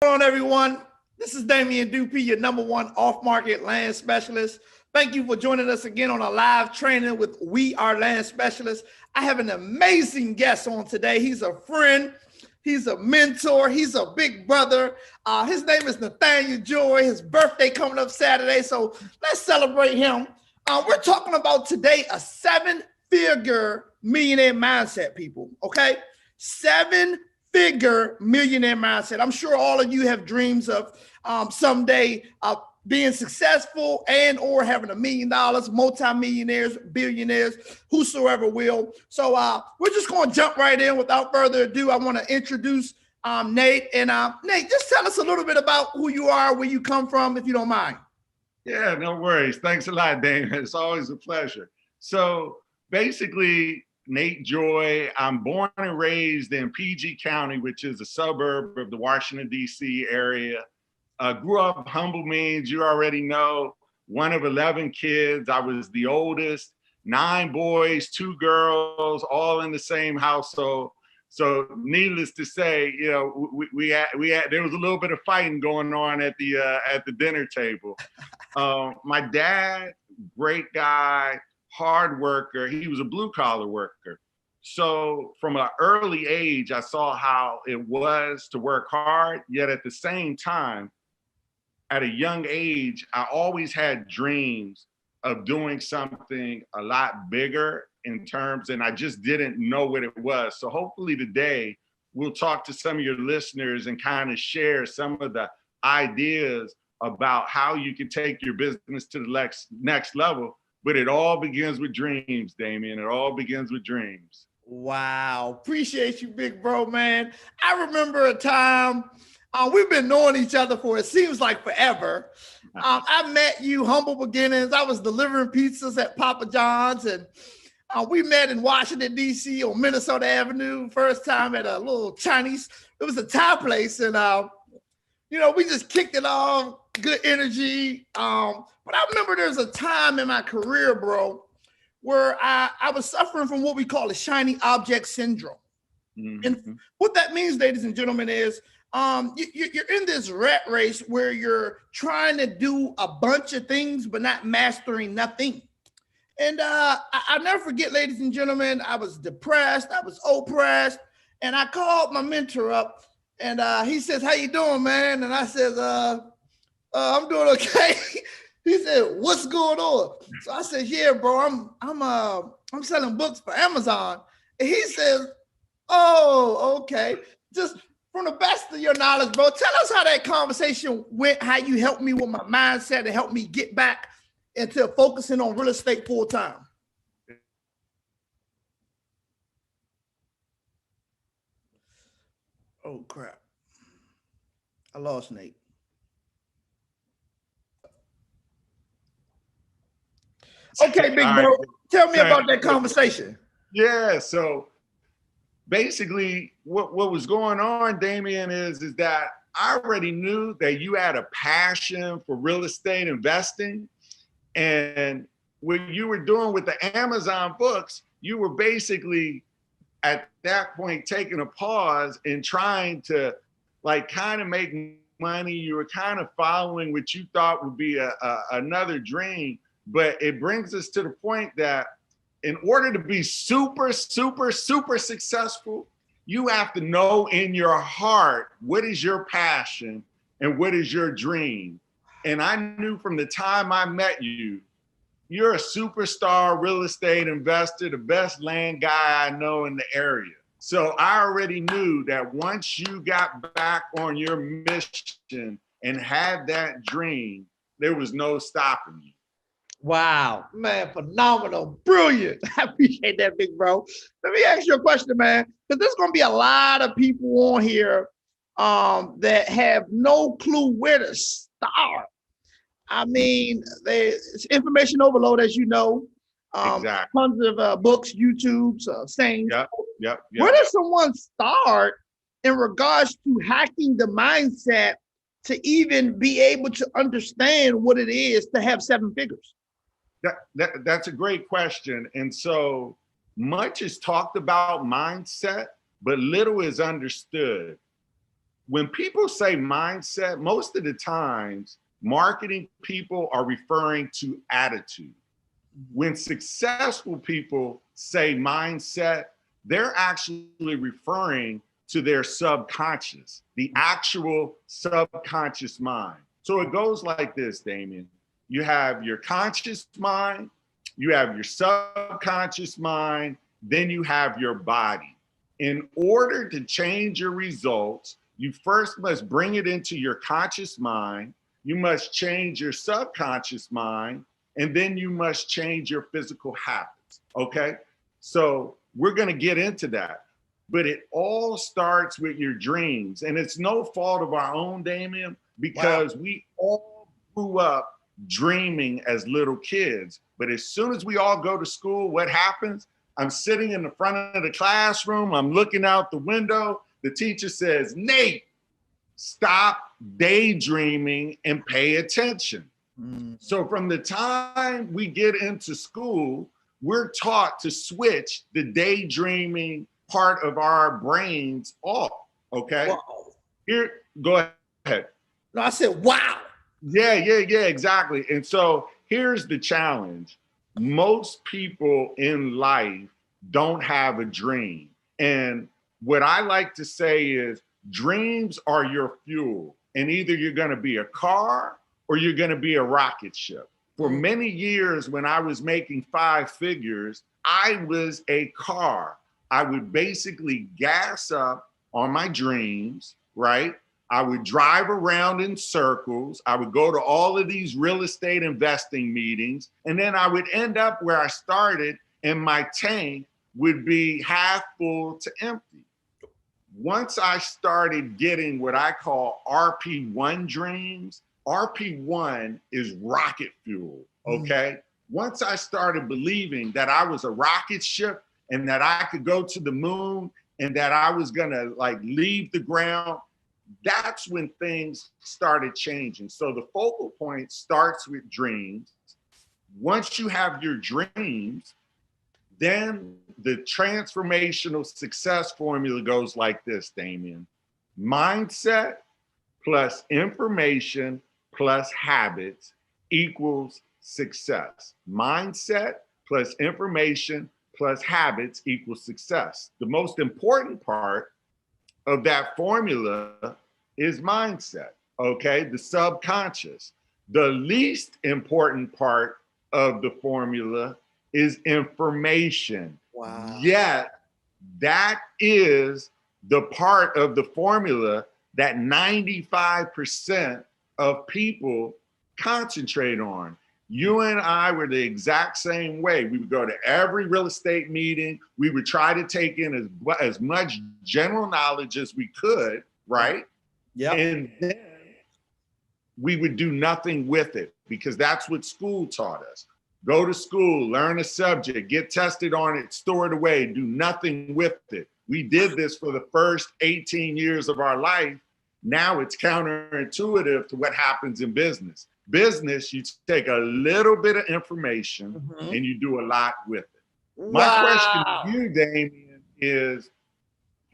Going on, everyone? This is Damien Dupee, your #1 off-market land specialist. Thank you for joining us again on a live training with We Are Land Specialists. I have an amazing guest on today. He's a friend, he's a mentor, he's a big brother. His name is Nathaniel Joy. His birthday coming up Saturday, so let's celebrate him. We're talking about today a 7-figure millionaire mindset, people, okay? 7-figure millionaire mindset. I'm sure all of you have dreams of someday being successful and or having $1 million, multimillionaires, billionaires, whosoever will. So we're just going to jump right in. Without further ado, I want to introduce Nate. And Nate, just tell us a little bit about who you are, where you come from, if you don't mind. Yeah, no worries. Thanks a lot, Damon. It's always a pleasure. So basically, Nate Joy, I'm born and raised in PG County, which is a suburb of the Washington, D.C. area. Grew up humble means, you already know, one of 11 kids. I was the oldest, 9 boys, 2 girls, all in the same household. So needless to say, you know, we had there was a little bit of fighting going on at the dinner table. My dad, great guy, hard worker. He was a blue collar worker. So from an early age, I saw how it was to work hard, yet at the same time, at a young age, I always had dreams of doing something a lot bigger in terms, and I just didn't know what it was. So hopefully today we'll talk to some of your listeners and kind of share some of the ideas about how you can take your business to the next level. But it all begins with dreams, Damien. It all begins with dreams. Wow. Appreciate you, big bro, man. I remember a time, we've been knowing each other for, it seems like forever. I met you, humble beginnings. I was delivering pizzas at Papa John's, and we met in Washington, D.C. on Minnesota Avenue, first time at a little Chinese, it was a Thai place. And, you know, we just kicked it off, good energy. But I remember there's a time in my career, bro, where I was suffering from what we call a shiny object syndrome. Mm-hmm. And what that means, ladies and gentlemen, is you're in this rat race where you're trying to do a bunch of things, but not mastering nothing. And I'll never forget, ladies and gentlemen, I was depressed, I was oppressed, and I called my mentor up, and he says, "How you doing, man?" And I said, "I'm doing okay." He said, "What's going on?" So I said, "Yeah, bro, I'm selling books for Amazon." And he says, "Oh, okay. Just from the best of your knowledge, bro, tell us how that conversation went, how you helped me with my mindset and helped me get back into focusing on real estate full time." Oh, crap. I lost Nate. Okay, big bro, tell me about that conversation. Yeah, so basically what was going on, Damien, is that I already knew that you had a passion for real estate investing. And what you were doing with the Amazon books, you were basically at that point taking a pause and trying to like kind of make money. You were kind of following what you thought would be another dream. But it brings us to the point that in order to be super, super, super successful, you have to know in your heart what is your passion and what is your dream. And I knew from the time I met you, you're a superstar real estate investor, the best land guy I know in the area. So I already knew that once you got back on your mission and had that dream, there was no stopping you. Wow, man, phenomenal, brilliant. I appreciate that, big bro. Let me ask you a question, man, because there's going to be a lot of people on here that have no clue where to start. I mean, it's information overload, as you know. Exactly. Tons of books, YouTubes, saying. Yep. Where does someone start in regards to hacking the mindset to even be able to understand what it is to have 7 figures? That's a great question. And so much is talked about mindset, but little is understood. when people say mindset, most of the times marketing people are referring to attitude. When successful people say mindset, they're actually referring to their subconscious, the actual subconscious mind. So it goes like this, Damien. You have your conscious mind, you have your subconscious mind, then you have your body. In order to change your results, you first must bring it into your conscious mind, you must change your subconscious mind, and then you must change your physical habits, okay? So we're gonna get into that, but it all starts with your dreams. And it's no fault of our own, Damien, because we all grew up dreaming as little kids. But as soon as we all go to school, what happens? I'm sitting in the front of the classroom, I'm looking out the window, the teacher says, Nate, stop daydreaming and pay attention. So from the time we get into school, we're taught to switch the daydreaming part of our brains off, okay? Wow. Here, go ahead. No, I said, wow. Yeah, exactly. And so here's the challenge. Most people in life don't have a dream. And what I like to say is dreams are your fuel. And either you're gonna be a car or you're gonna be a rocket ship. For many years when I was making 5 figures, I was a car. I would basically gas up on my dreams, right? I would drive around in circles. I would go to all of these real estate investing meetings, and then I would end up where I started, and my tank would be half full to empty. Once I started getting what I call RP1 dreams, RP1 is rocket fuel, okay? Once I started believing that I was a rocket ship and that I could go to the moon and that I was gonna like leave the ground, that's when things started changing. So the focal point starts with dreams. Once you have your dreams, then the transformational success formula goes like this, Damien. Mindset plus information plus habits equals success. Mindset plus information plus habits equals success. The most important part of that formula is mindset, okay? The subconscious. The least important part of the formula is information. Wow. Yet that is the part of the formula that 95% of people concentrate on. You and I were the exact same way. We would go to every real estate meeting. We would try to take in as much general knowledge as we could, right? Yeah. And then we would do nothing with it because that's what school taught us. Go to school, learn a subject, get tested on it, store it away, do nothing with it. We did this for the first 18 years of our life. Now it's counterintuitive to what happens in business. Business, you take a little bit of information and you do a lot with it. My question to you, Damien, is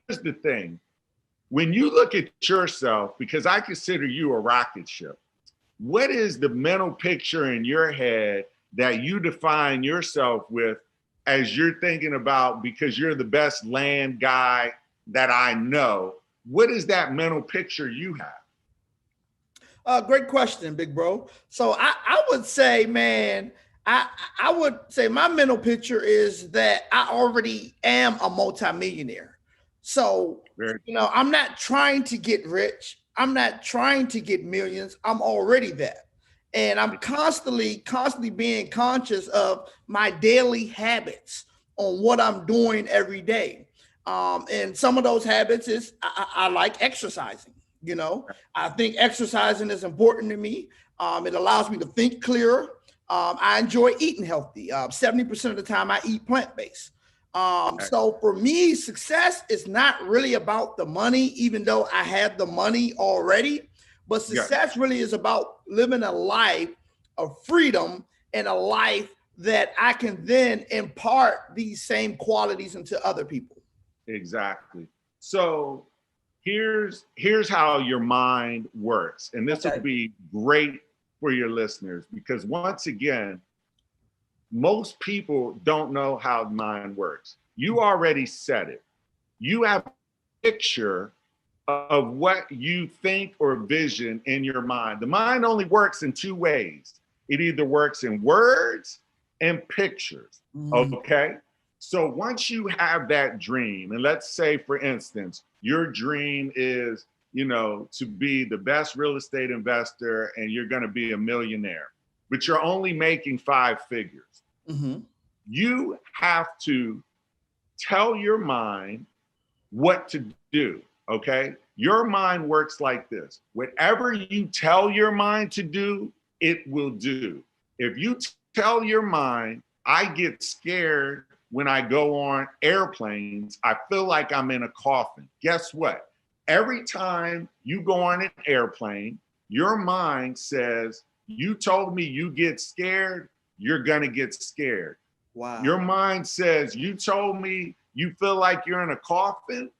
here's the thing. When you look at yourself, because I consider you a rocket ship, what is the mental picture in your head that you define yourself with as you're thinking about, because you're the best land guy that I know, what is that mental picture you have? Great question, big bro. So I would say, man, I would say my mental picture is that I already am a multimillionaire. So, I'm not trying to get rich. I'm not trying to get millions. I'm already that. And I'm constantly being conscious of my daily habits on what I'm doing every day. And some of those habits is I like exercising. I think exercising is important to me. It allows me to think clearer. I enjoy eating healthy. 70% of the time I eat plant-based. So for me, success is not really about the money, even though I have the money already. But success really is about living a life of freedom and a life that I can then impart these same qualities into other people. Exactly. So Here's how your mind works. And this will be great for your listeners, because once again, most people don't know how the mind works. You already said it. You have a picture of what you think or vision in your mind. The mind only works in two ways. It either works in words and pictures. Okay? So once you have that dream, and let's say, for instance, your dream is, to be the best real estate investor and you're going to be a millionaire, but you're only making 5 figures. You have to tell your mind what to do, okay? Your mind works like this. Whatever you tell your mind to do, it will do. If you tell your mind, I get scared when I go on airplanes, I feel like I'm in a coffin. Guess what? Every time you go on an airplane, your mind says, you told me you get scared, you're gonna get scared. Wow. Your mind says, you told me you feel like you're in a coffin,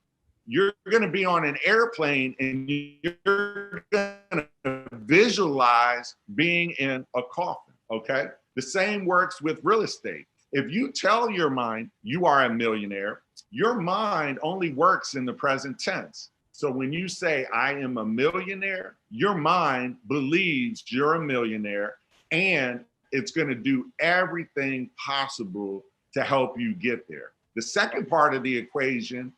you're gonna be on an airplane and you're gonna visualize being in a coffin, okay? The same works with real estate. If you tell your mind you are a millionaire, your mind only works in the present tense. So when you say, I am a millionaire, your mind believes you're a millionaire and it's going to do everything possible to help you get there. The second part of the equation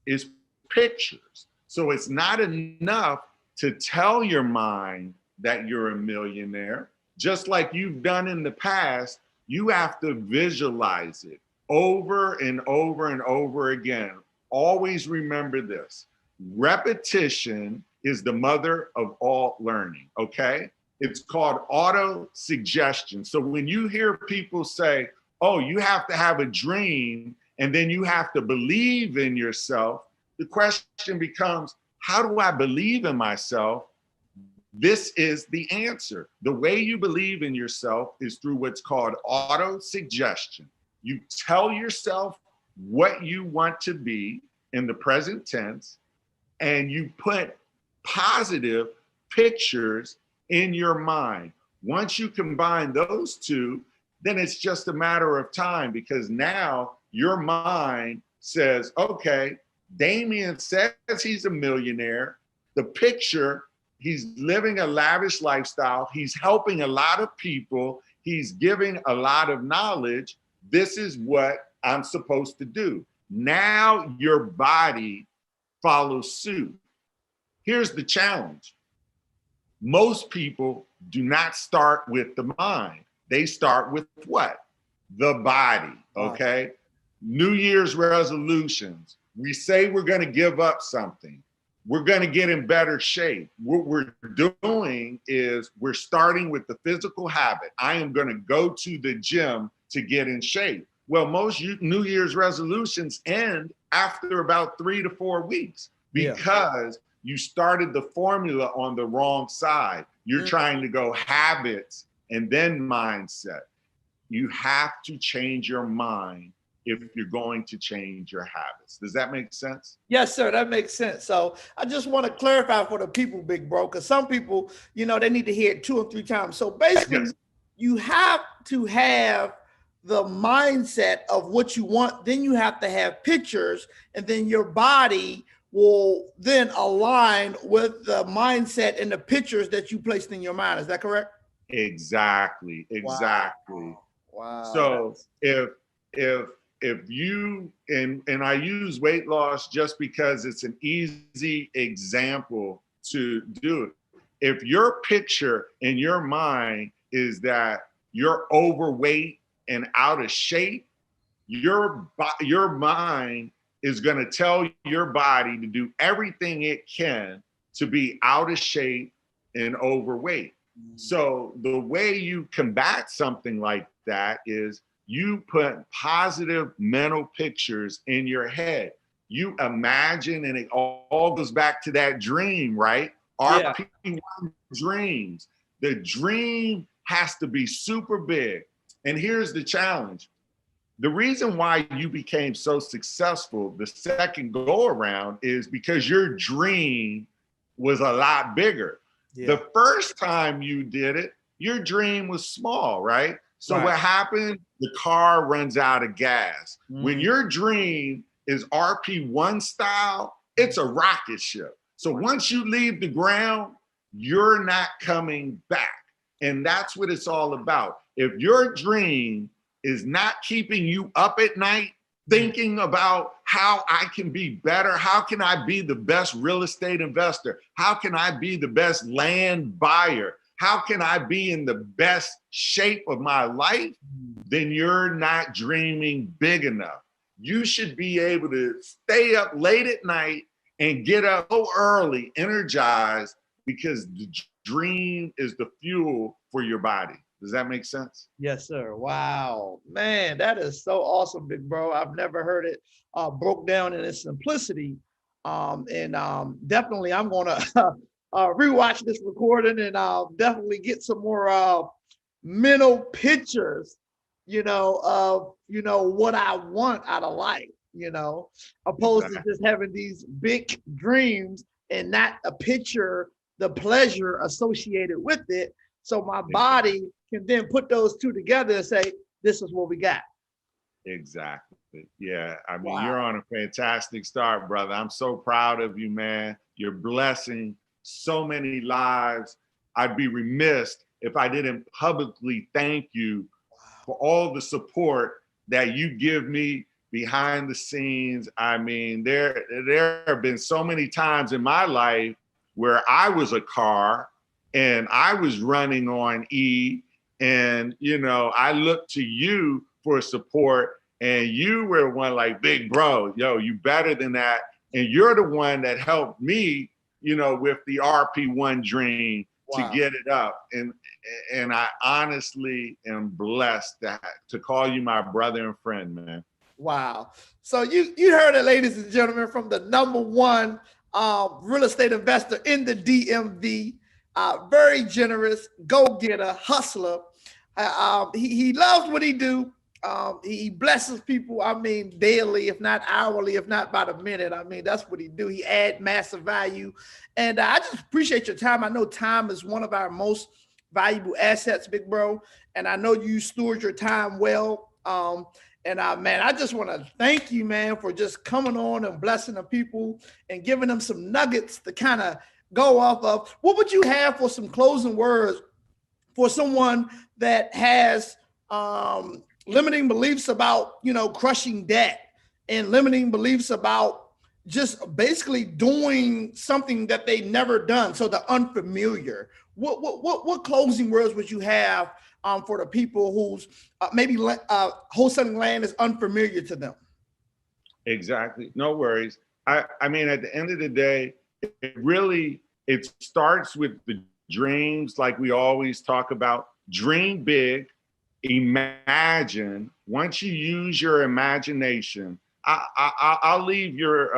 is pictures. So it's not enough to tell your mind that you're a millionaire. Just like you've done in the past, you have to visualize it over and over and over again. Always remember this. Repetition is the mother of all learning, okay? It's called auto-suggestion. So when you hear people say, oh, you have to have a dream and then you have to believe in yourself, the question becomes, how do I believe in myself? This is the answer. The way you believe in yourself is through what's called auto-suggestion. You tell yourself what you want to be in the present tense, and you put positive pictures in your mind. Once you combine those two, then it's just a matter of time, because now your mind says, okay, Damien says he's a millionaire. The picture, he's living a lavish lifestyle. He's helping a lot of people. He's giving a lot of knowledge. This is what I'm supposed to do. Now your body follows suit. Here's the challenge. Most people do not start with the mind. They start with what? The body, okay? New Year's resolutions. We say we're going to give up something. We're going to get in better shape. What we're doing is we're starting with the physical habit. I am going to go to the gym to get in shape. Well, most New Year's resolutions end after about 3 to 4 weeks because you started the formula on the wrong side. You're trying to go habits and then mindset. You have to change your mind if you're going to change your habits. Does that make sense? Yes, sir. That makes sense. So I just want to clarify for the people, big bro, because some people, they need to hear it 2 or 3 times. So basically, you have to have the mindset of what you want. Then you have to have pictures, and then your body will then align with the mindset and the pictures that you placed in your mind. Is that correct? Exactly. Wow. So if you, and I use weight loss just because it's an easy example to do it. If your picture in your mind is that you're overweight and out of shape, your mind is going to tell your body to do everything it can to be out of shape and overweight. So the way you combat something like that is you put positive mental pictures in your head. You imagine, and it all goes back to that dream, right? RP1 dreams. The dream has to be super big. And here's the challenge. The reason why you became so successful the second go around is because your dream was a lot bigger. Yeah. The first time you did it, your dream was small, right? So Right. what happened? The car runs out of gas. When your dream is RP1 style, it's a rocket ship. So once you leave the ground, you're not coming back. And that's what it's all about. If your dream is not keeping you up at night, thinking about how I can be better, how can I be the best real estate investor? How can I be the best land buyer? How can I be in the best shape of my life? Then you're not dreaming big enough. You should be able to stay up late at night and get up so early, energized, because the dream is the fuel for your body. Does that make sense? Yes, sir. Wow, man, that is so awesome, big bro. I've never heard it broke down in its simplicity. Definitely, I'm gonna rewatch this recording and definitely get some more mental pictures, of what I want out of life, opposed to just having these big dreams and not a picture the pleasure associated with it. So my body can then put those two together and say, this is what we got. Exactly. Yeah. I mean, Wow. You're on a fantastic start, brother. I'm so proud of you, man. You're blessing so many lives. I'd be remiss if I didn't publicly thank you for all the support that you give me behind the scenes. I mean, there have been so many times in my life where I was a car and I was running on E, and I looked to you for support, and you were one like, big bro, yo, you better than that. And you're the one that helped me, with the RP1 dream to get it up. And I honestly am blessed to call you my brother and friend, man. Wow. So you heard it, ladies and gentlemen, from the #1 real estate investor in the DMV. Very generous, go-getter, hustler. He loves what he do. He blesses people, daily, if not hourly, if not by the minute. That's what he do. He add massive value. And I just appreciate your time. I know time is one of our most valuable assets, big bro. And I know you steward your time well. Man, I just want to thank you, man, for just coming on and blessing the people and giving them some nuggets to kind of go off of. What would you have for some closing words for someone that has limiting beliefs about, crushing debt and limiting beliefs about just basically doing something that they've never done? So the unfamiliar. What closing words would you have for the people whose maybe wholesaling land is unfamiliar to them? Exactly. No worries. I mean, at the end of the day, it starts with the dreams, like we always talk about. Dream big, imagine. Once you use your imagination, I'll leave your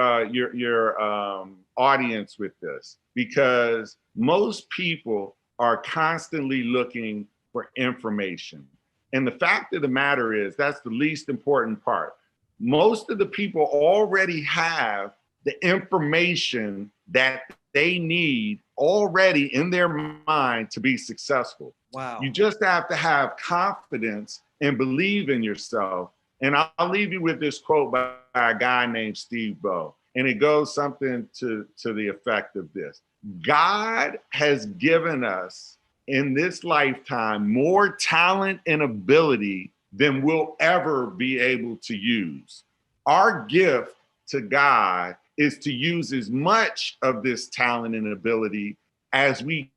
audience with this, because most people are constantly looking for information. And the fact of the matter is, that's the least important part. Most of the people already have the information that they need already in their mind to be successful. Wow. You just have to have confidence and believe in yourself. And I'll leave you with this quote by a guy named Steve Bowe. And it goes something to the effect of this: God has given us in this lifetime more talent and ability than we'll ever be able to use. Our gift to God is to use as much of this talent and ability as we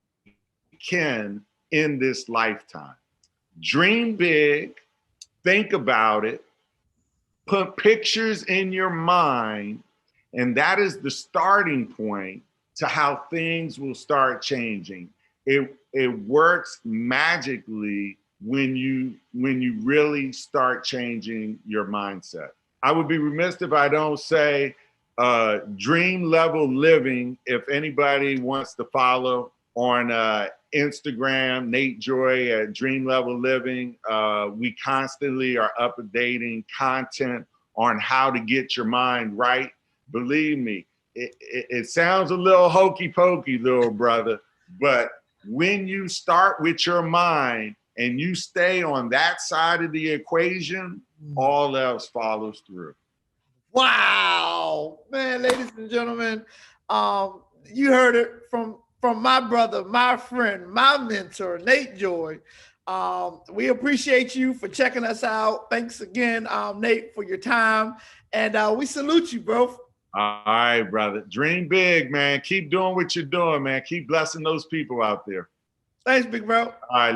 can in this lifetime. Dream big, think about it, put pictures in your mind, and that is the starting point to how things will start changing. It works magically when you really start changing your mindset. I would be remiss if I don't say dream level living. If anybody wants to follow, on Instagram, Nate Joy at Dream Level Living. We constantly are updating content on how to get your mind right. Believe me, it sounds a little hokey pokey, little brother, but when you start with your mind and you stay on that side of the equation, all else follows through. Wow, man, ladies and gentlemen, you heard it from my brother, my friend, my mentor, Nate Joy. We appreciate you for checking us out. Thanks again, Nate, for your time, and we salute you, bro. All right, brother. Dream big, man. Keep doing what you're doing, man. Keep blessing those people out there. Thanks, big bro. All right.